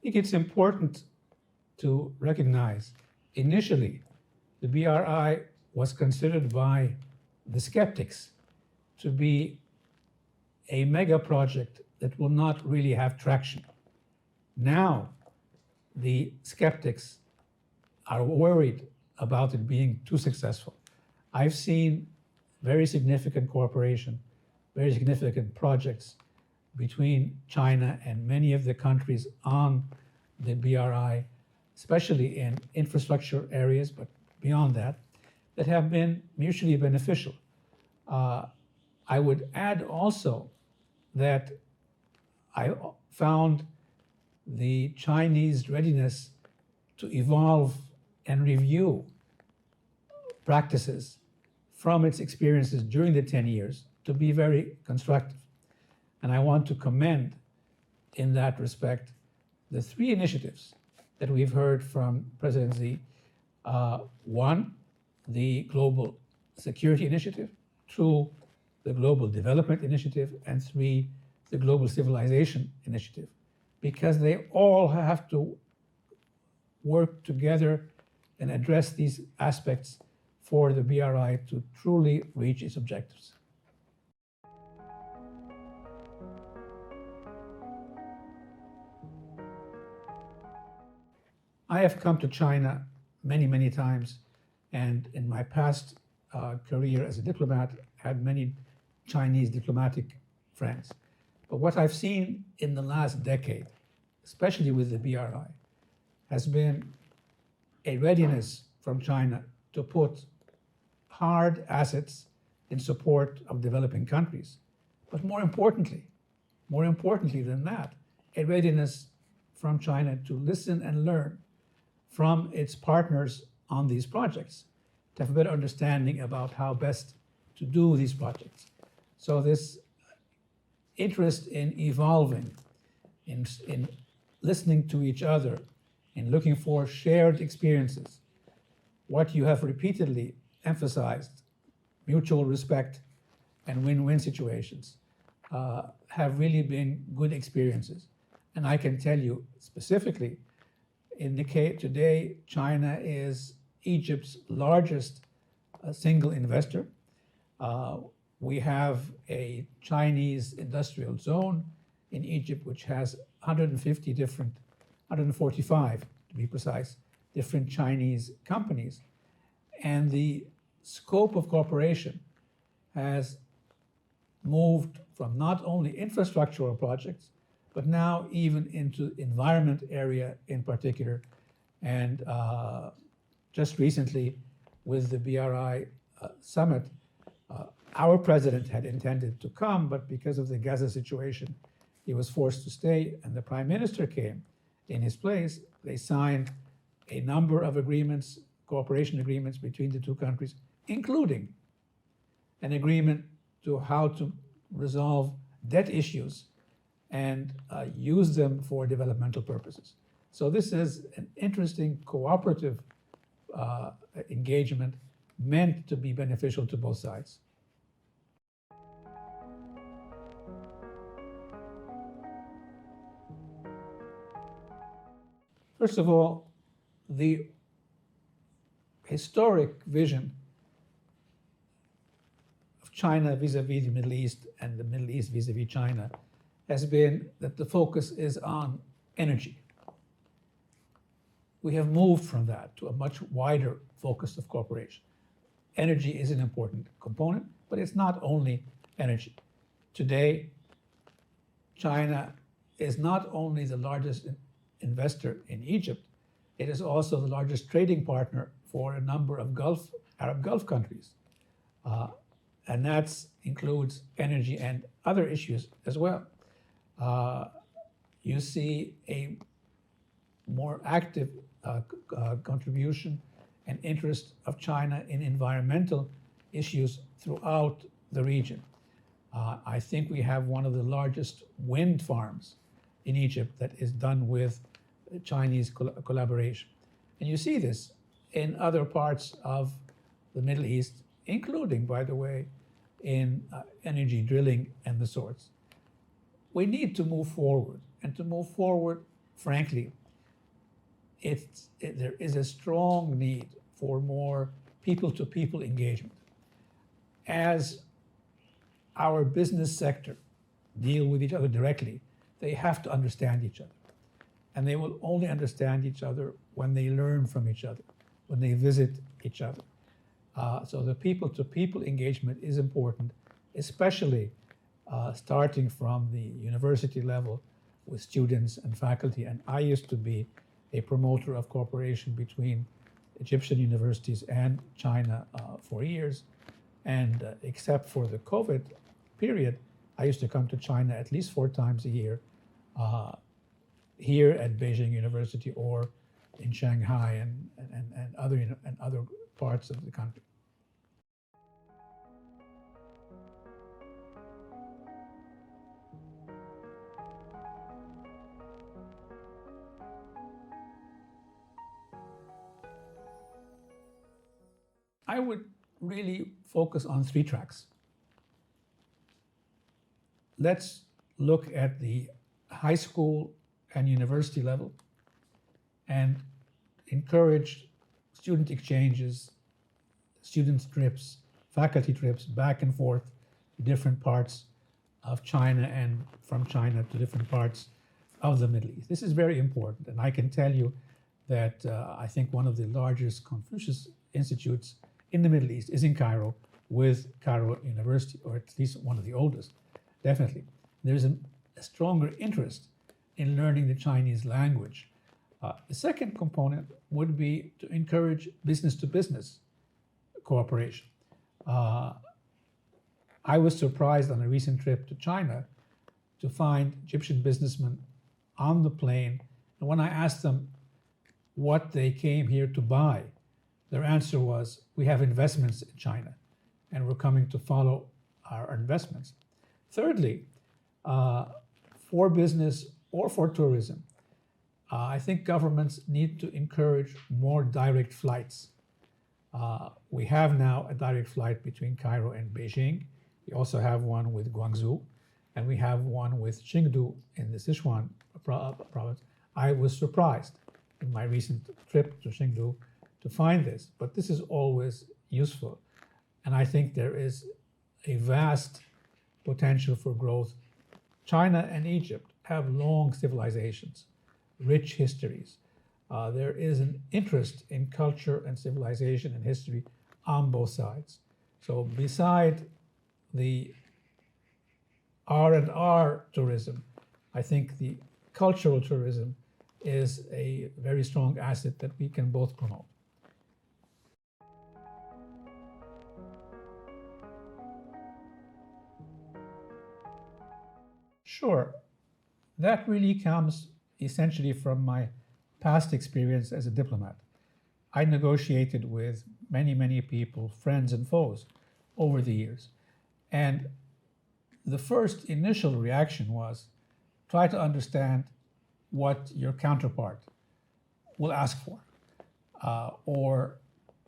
think it's important to recognize initially the BRI was considered by the skeptics to be a mega project that will not really have traction. Now, the skeptics are worried about it being too successful. I've seen very significant cooperation, very significant projects between China and many of the countries on the BRI, especially in infrastructure areas, but beyond that, that have been mutually beneficial. I would add also that I found the Chinese readiness to evolve and review practices from its experiences during the 10 years to be very constructive. And I want to commend, in that respect, the three initiatives that we've heard from President Xi. One, the Global Security Initiative. Two, the Global Development Initiative. And three, the Global Civilization Initiative, because they all have to work together and address these aspects for the BRI to truly reach its objectives. I have come to China many, many times, and in my past career as a diplomat, had many Chinese diplomatic friends. But what I've seen in the last decade, especially with the BRI, has been a readiness from China to put hard assets in support of developing countries. But more importantly than that, a readiness from China to listen and learn from its partners on these projects, to have a better understanding about how best to do these projects. So this interest in evolving, in listening to each other, in looking for shared experiences, what you have repeatedly emphasized, mutual respect and win-win situations, have really been good experiences. And I can tell you specifically, today, China is Egypt's largest single investor. We have a Chinese industrial zone in Egypt, which has 145 to be precise, different Chinese companies. And the scope of cooperation has moved from not only infrastructural projects, but now even into environment area in particular. And just recently with the BRI summit, our president had intended to come, but because of the Gaza situation, he was forced to stay, and the prime minister came in his place. They signed a number of agreements, cooperation agreements between the two countries, including an agreement to how to resolve debt issues and use them for developmental purposes. So this is an interesting cooperative engagement meant to be beneficial to both sides. First of all, the historic vision of China vis-a-vis the Middle East and the Middle East vis-a-vis China has been that the focus is on energy. We have moved from that to a much wider focus of cooperation. Energy is an important component, but it's not only energy. Today, China is not only the largest investor in Egypt, it is also the largest trading partner for a number of Arab Gulf countries. And that includes energy and other issues as well. You see a more active contribution and interest of China in environmental issues throughout the region. I think we have one of the largest wind farms in Egypt that is done with Chinese collaboration. And you see this in other parts of the Middle East, including, by the way, in energy drilling and the sorts. We need to move forward, and to move forward frankly, there is a strong need for more people-to-people engagement. As our business sector deal with each other directly, they have to understand each other. And they will only understand each other when they learn from each other, when they visit each other. So the people-to-people engagement is important, especially starting from the university level with students and faculty. And I used to be a promoter of cooperation between Egyptian universities and China for years. And except for the COVID period, I used to come to China at least 4 times a year, here at Beijing University or in Shanghai and other parts of the country. I would really focus on 3 tracks. Let's look at the high school and university level and encourage student exchanges, student trips, faculty trips back and forth to different parts of China and from China to different parts of the Middle East. This is very important, and I can tell you that I think one of the largest Confucius institutes in the Middle East is in Cairo with Cairo University, or at least one of the oldest, definitely. There's a stronger interest in learning the Chinese language. The second component would be to encourage business-to-business cooperation. I was surprised on a recent trip to China to find Egyptian businessmen on the plane, and when I asked them what they came here to buy, their answer was, we have investments in China, and we're coming to follow our investments. Thirdly, for business or for tourism, I think governments need to encourage more direct flights. We have now a direct flight between Cairo and Beijing. We also have one with Guangzhou, and we have one with Chengdu in the Sichuan province. I was surprised in my recent trip to Chengdu to find this, but this is always useful. And I think there is a vast potential for growth. China and Egypt have long civilizations, rich histories. There is an interest in culture and civilization and history on both sides. So beside the R&R tourism, I think the cultural tourism is a very strong asset that we can both promote. Sure. That really comes essentially from my past experience as a diplomat. I negotiated with many people, friends and foes, over the years. And the first initial reaction was try to understand what your counterpart will ask for, or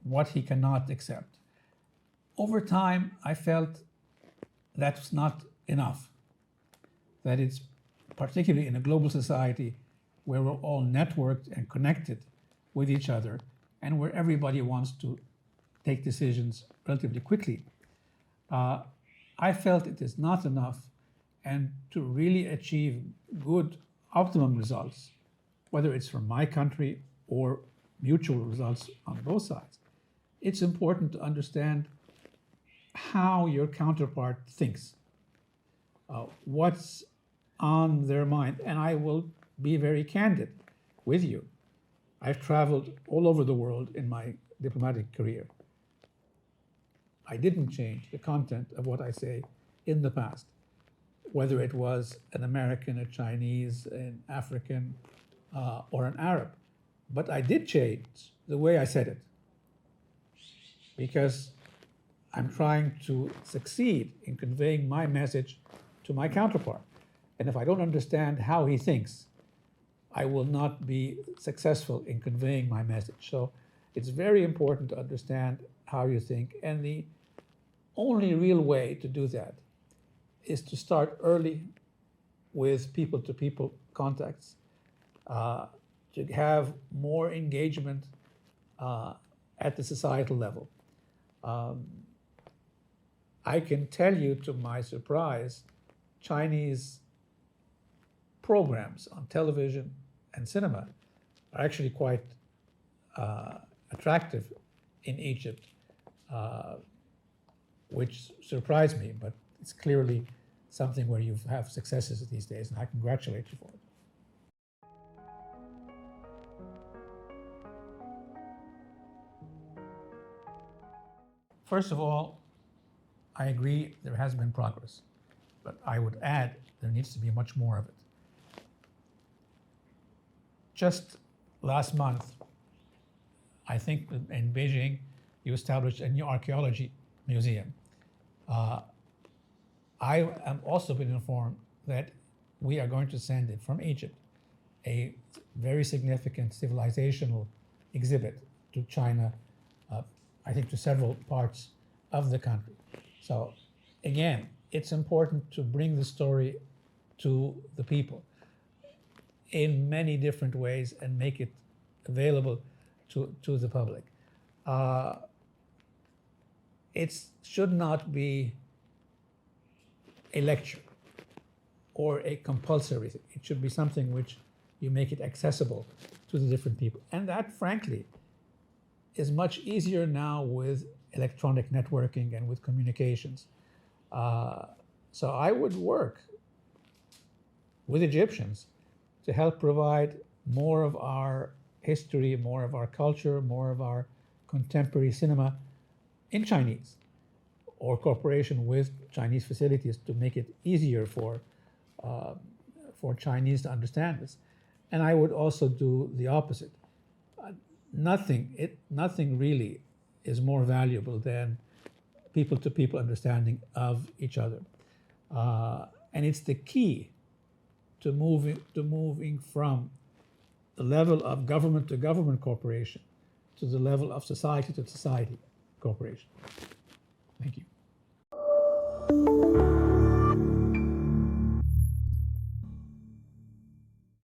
what he cannot accept. Over time, I felt that's not enough, that it's particularly in a global society where we're all networked and connected with each other and where everybody wants to take decisions relatively quickly. I felt it is not enough, and to really achieve good, optimum results, whether it's from my country or mutual results on both sides, it's important to understand how your counterpart thinks, what's on their mind. And I will be very candid with you. I've traveled all over the world in my diplomatic career. I didn't change the content of what I say in the past, whether it was an American, a Chinese, an African, or an Arab. But I did change the way I said it, because I'm trying to succeed in conveying my message to my counterpart. And if I don't understand how he thinks, I will not be successful in conveying my message. So it's very important to understand how you think. And the only real way to do that is to start early with people-to-people contacts. to have more engagement at the societal level. I can tell you, to my surprise, Chinese programs on television and cinema are actually quite attractive in Egypt, which surprised me, but it's clearly something where you have successes these days, and I congratulate you for it. First of all, I agree there has been progress, but I would add there needs to be much more of it. Just last month, I think in Beijing, you established a new archaeology museum. I am also been informed that we are going to send it from Egypt a very significant civilizational exhibit to China, I think to several parts of the country. So again, it's important to bring the story to the people in many different ways and make it available to the public. It should not be a lecture or a compulsory thing. It should be something which you make it accessible to the different people. And that, frankly, is much easier now with electronic networking and with communications. So I would work with Egyptians to help provide more of our history, more of our culture, more of our contemporary cinema in Chinese, or cooperation with Chinese facilities to make it easier for Chinese to understand this. And I would also do the opposite. Nothing really is more valuable than people-to-people understanding of each other. And it's the key to moving from the level of government-to-government cooperation to the level of society-to-society cooperation. Thank you.